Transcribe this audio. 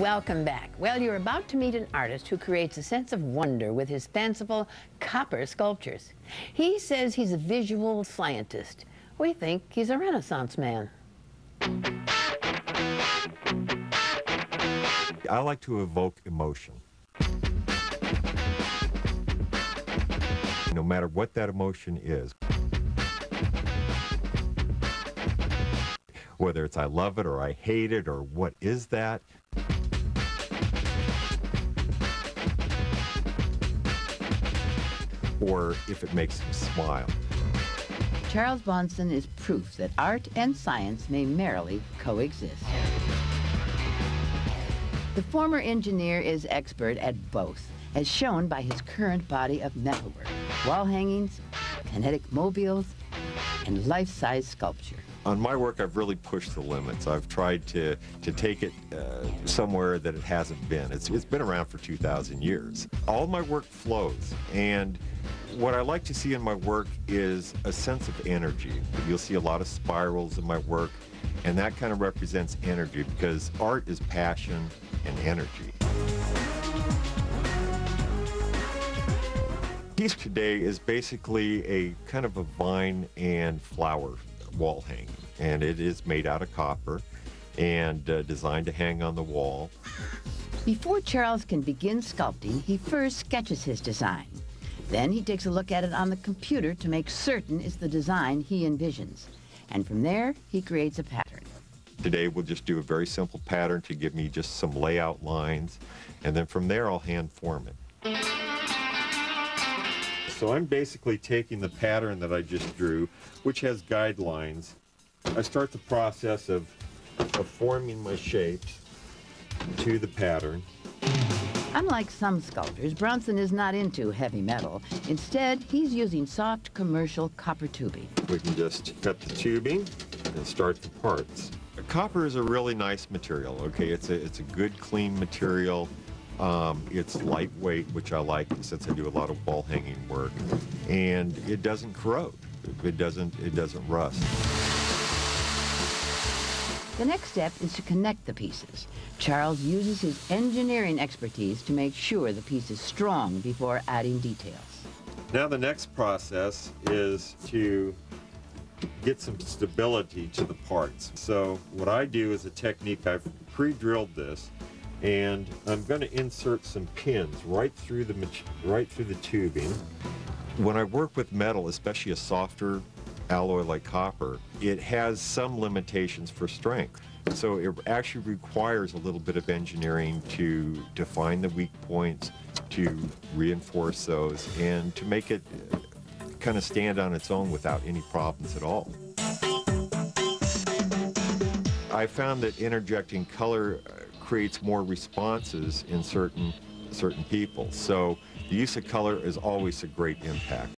Welcome back. Well, you're about to meet an artist who creates a sense of wonder with his fanciful copper sculptures. He says he's a visual scientist. We think he's a Renaissance man. I like to evoke emotion. No matter what that emotion is. Whether it's I love it or I hate it or what is that. Or if it makes him smile. Charles Bronson is proof that art and science may merrily coexist. The former engineer is expert at both, as shown by his current body of metalwork, wall hangings, kinetic mobiles, and life-size sculpture. On my work, I've really pushed the limits. I've tried to take it somewhere that it hasn't been. It's been around for 2,000 years. All my work flows, and what I like to see in my work is a sense of energy. You'll see a lot of spirals in my work, and that kind of represents energy because art is passion and energy. Piece today is basically a kind of a vine and flower wall hanging, and it is made out of copper and designed to hang on the wall. Before Charles can begin sculpting, he first sketches his design. Then he takes a look at it on the computer to make certain it's the design he envisions. And from there, he creates a pattern. Today we'll just do a very simple pattern to give me just some layout lines, and then from there I'll hand form it. So I'm basically taking the pattern that I just drew, which has guidelines. I start the process of forming my shapes to the pattern. Unlike some sculptors, Bronson is not into heavy metal. Instead, he's using soft commercial copper tubing. We can just cut the tubing and start the parts. Copper is a really nice material, okay? It's a good, clean material. It's lightweight, which I like since I do a lot of wall hanging work, and it doesn't corrode. It doesn't rust. The next step is to connect the pieces. Charles uses his engineering expertise to make sure the piece is strong before adding details. Now the next process is to get some stability to the parts. So what I do is a technique, I've pre-drilled this, and I'm going to insert some pins right through the tubing. When I work with metal, especially a softer alloy like copper, it has some limitations for strength. So it actually requires a little bit of engineering to find the weak points, to reinforce those, and to make it kind of stand on its own without any problems at all. I found that interjecting color creates more responses in certain people. So the use of color is always a great impact.